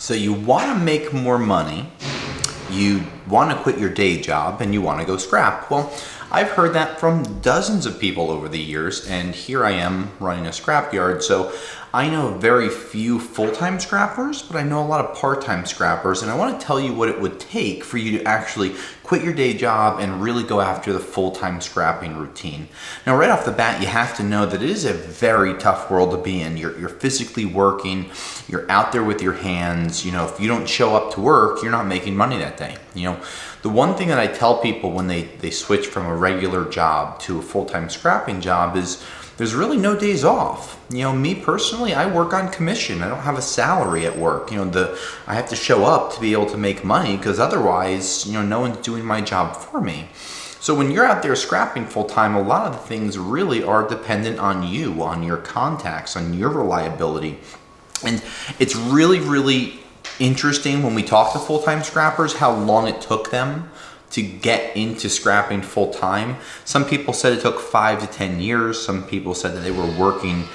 So you want to make more money, you want to quit your day job, and you want to go scrap. Well, I've heard that from dozens of people over the years, and here I am running a scrap yard. So I know very few full-time scrappers, but I know a lot of part-time scrappers, and I want to tell you what it would take for you to actually quit your day job and really go after the full-time scrapping routine. Now, right off the bat, you have to know that it is a very tough world to be in. You're physically working, you're out there with your hands. If you don't show up to work, you're not making money that day. The one thing that I tell people when they switch from a regular job to a full-time scrapping job is there's really no days off. Me personally, I work on commission. I don't have a salary at work. I have to show up to be able to make money, because otherwise, no one's doing my job for me. So when you're out there scrapping full-time, a lot of the things really are dependent on you, on your contacts, on your reliability. And it's really, really interesting when we talk to full-time scrappers how long it took them to get into scrapping full-time. Some people said it took 5 to 10 years. Some people said that they were working,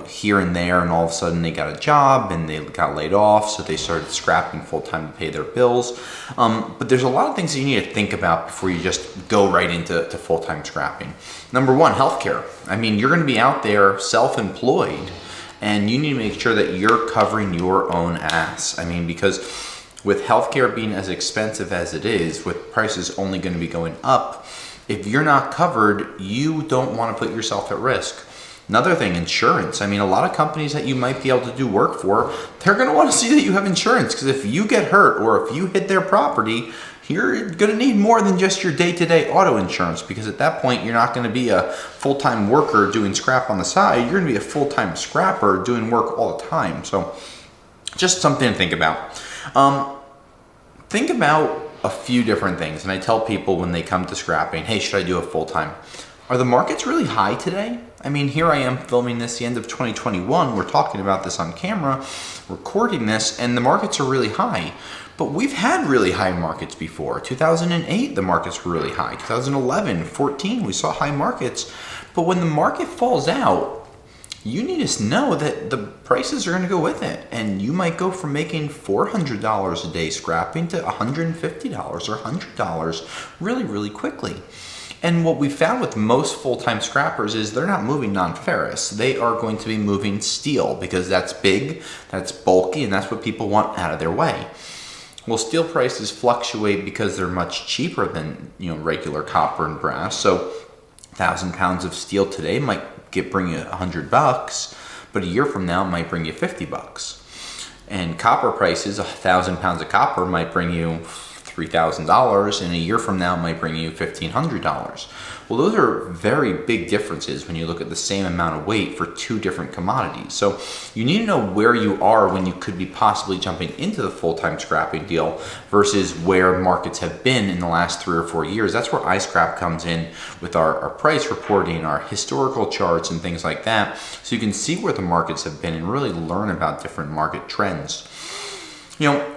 here and there, and all of a sudden they got a job and they got laid off, so they started scrapping full-time to pay their bills. But there's a lot of things that you need to think about before you just go right into full-time scrapping. Number one, healthcare. You're gonna be out there self-employed, and you need to make sure that you're covering your own ass. Because with healthcare being as expensive as it is, with prices only going to be going up, if you're not covered, you don't want to put yourself at risk. Another thing, insurance. A lot of companies that you might be able to do work for, they're going to want to see that you have insurance, because if you get hurt or if you hit their property, you're going to need more than just your day-to-day auto insurance, because at that point, you're not going to be a full-time worker doing scrap on the side. You're going to be a full-time scrapper doing work all the time. So just something to think about. Think about a few different things, and I tell people when they come to scrapping, hey, should I do it full-time? Are the markets really high today? Here I am filming this the end of 2021. We're talking about this on camera, recording this, and the markets are really high. But we've had really high markets before. 2008, the markets were really high. 2011, 14, we saw high markets. But when the market falls out, you need to know that the prices are going to go with it. And you might go from making $400 a day scrapping to $150 or $100 really, really quickly. And what we found with most full-time scrappers is they're not moving non-ferrous. They are going to be moving steel, because that's big, that's bulky, and that's what people want out of their way. Well, steel prices fluctuate because they're much cheaper than regular copper and brass. So 1,000 pounds of steel today might bring you $100, but a year from now it might bring you $50. And copper prices, 1,000 pounds of copper might bring you $3,000, and a year from now it might bring you $1,500. Well, those are very big differences when you look at the same amount of weight for two different commodities. So you need to know where you are when you could be possibly jumping into the full-time scrapping deal versus where markets have been in the last 3 or 4 years. That's where iScrap comes in with our price reporting, our historical charts, and things like that, so you can see where the markets have been and really learn about different market trends.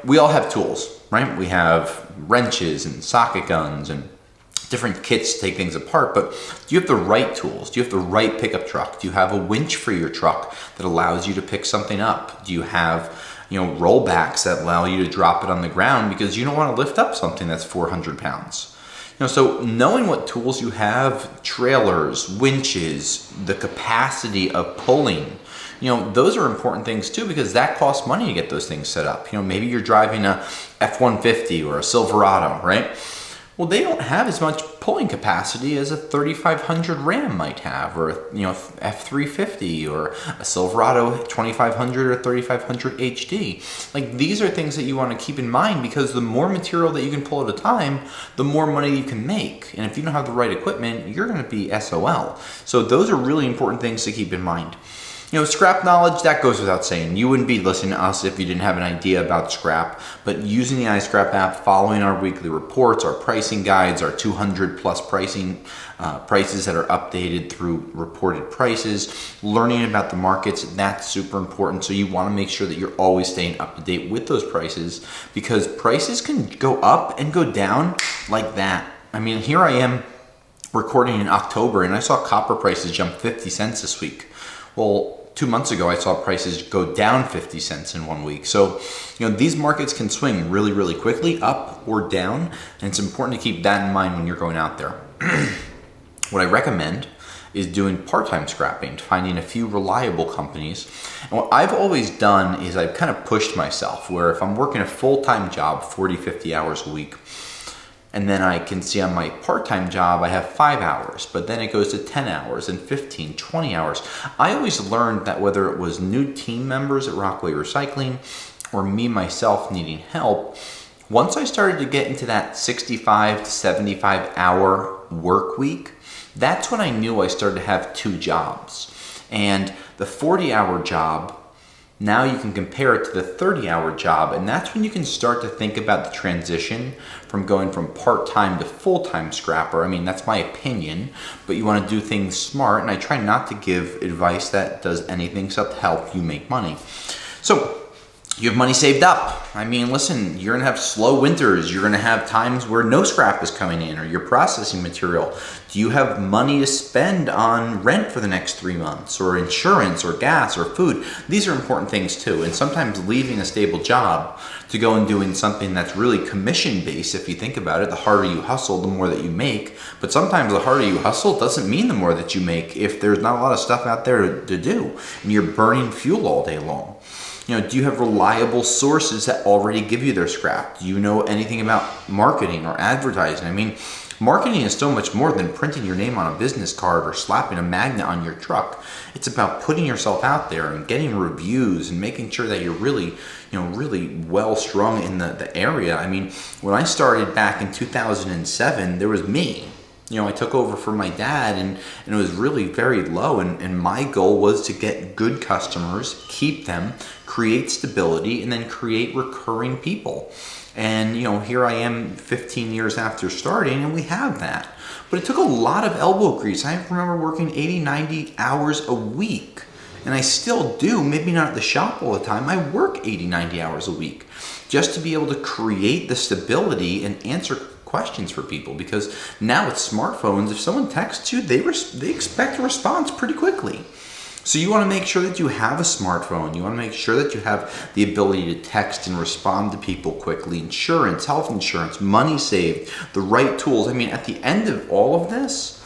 We all have tools, right? We have wrenches and socket guns and different kits to take things apart, but do you have the right tools? Do you have the right pickup truck? Do you have a winch for your truck that allows you to pick something up? Do you have rollbacks that allow you to drop it on the ground because you don't want to lift up something that's 400 pounds? So knowing what tools you have, trailers, winches, the capacity of pulling, those are important things too, because that costs money to get those things set up. Maybe you're driving a F-150 or a Silverado, right? Well, they don't have as much pulling capacity as a 3500 Ram might have, or F350 or a Silverado 2500 or 3500 HD. These are things that you want to keep in mind, because the more material that you can pull at a time, the more money you can make. And if you don't have the right equipment, you're going to be SOL. So those are really important things to keep in mind. Scrap knowledge, that goes without saying. You wouldn't be listening to us if you didn't have an idea about scrap, but using the iScrap app, following our weekly reports, our pricing guides, our 200 plus prices that are updated through reported prices, learning about the markets, that's super important. So you want to make sure that you're always staying up to date with those prices, because prices can go up and go down like that. Here I am recording in October, and I saw copper prices jump 50 cents this week. Well, 2 months ago, I saw prices go down 50 cents in 1 week. So, these markets can swing really, really quickly, up or down, and it's important to keep that in mind when you're going out there. What I recommend is doing part-time scrapping, finding a few reliable companies. And what I've always done is I've kind of pushed myself, where if I'm working a full-time job, 40, 50 hours a week, and then I can see on my part-time job, I have 5 hours, but then it goes to 10 hours and 15, 20 hours. I always learned that whether it was new team members at Rockaway Recycling or me myself needing help, once I started to get into that 65 to 75 hour work week, that's when I knew I started to have 2 jobs. And the 40-hour job, now you can compare it to the 30-hour job, and that's when you can start to think about the transition from going from part-time to full-time scrapper. I mean, that's my opinion, but you want to do things smart, and I try not to give advice that does anything except help you make money. So, you have money saved up. I mean, listen, you're gonna have slow winters. You're gonna have times where no scrap is coming in or you're processing material. Do you have money to spend on rent for the next 3 months, or insurance or gas or food? These are important things too. And sometimes leaving a stable job to go and doing something that's really commission based, if you think about it, the harder you hustle, the more that you make. But sometimes the harder you hustle doesn't mean the more that you make if there's not a lot of stuff out there to do and you're burning fuel all day long. Do you have reliable sources that already give you their scrap? Do you know anything about marketing or advertising? I mean, marketing is so much more than printing your name on a business card or slapping a magnet on your truck. It's about putting yourself out there and getting reviews and making sure that you're really, really well strung in the area. I mean, when I started back in 2007, there was me. I took over for my dad and it was really very low, and my goal was to get good customers, keep them, create stability, and then create recurring people. And here I am 15 years after starting, and we have that. But it took a lot of elbow grease. I remember working 80, 90 hours a week, and I still do, maybe not at the shop all the time. I work 80, 90 hours a week just to be able to create the stability and answer questions for people, because now with smartphones, if someone texts you, they expect a response pretty quickly. So you want to make sure that you have a smartphone. You want to make sure that you have the ability to text and respond to people quickly. Insurance, health insurance, money saved, the right tools. I mean, at the end of all of this,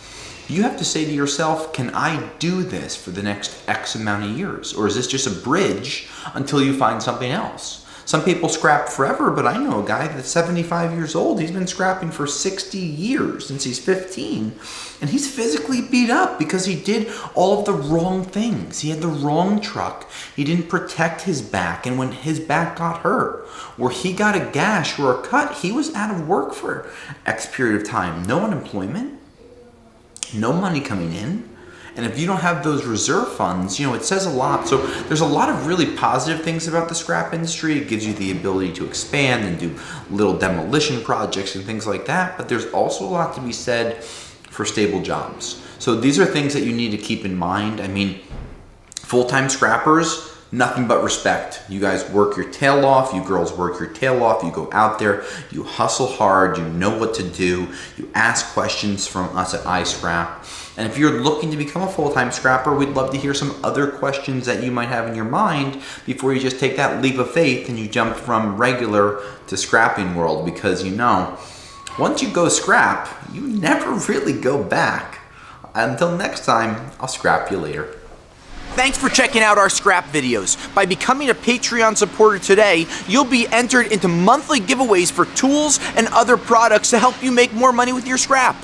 you have to say to yourself, can I do this for the next X amount of years? Or is this just a bridge until you find something else? Some people scrap forever, but I know a guy that's 75 years old. He's been scrapping for 60 years since he's 15. And he's physically beat up because he did all of the wrong things. He had the wrong truck. He didn't protect his back. And when his back got hurt, or he got a gash or a cut, he was out of work for X period of time. No unemployment, no money coming in. And if you don't have those reserve funds, it says a lot. So there's a lot of really positive things about the scrap industry. It gives you the ability to expand and do little demolition projects and things like that. But there's also a lot to be said for stable jobs. So these are things that you need to keep in mind. I mean, full-time scrappers, nothing but respect. You guys work your tail off. You girls work your tail off. You go out there. You hustle hard. You know what to do. You ask questions from us at iScrap. And if you're looking to become a full-time scrapper, we'd love to hear some other questions that you might have in your mind before you just take that leap of faith and you jump from regular to scrapping world. Because once you go scrap, you never really go back. Until next time, I'll scrap you later. Thanks for checking out our scrap videos. By becoming a Patreon supporter today, you'll be entered into monthly giveaways for tools and other products to help you make more money with your scrap.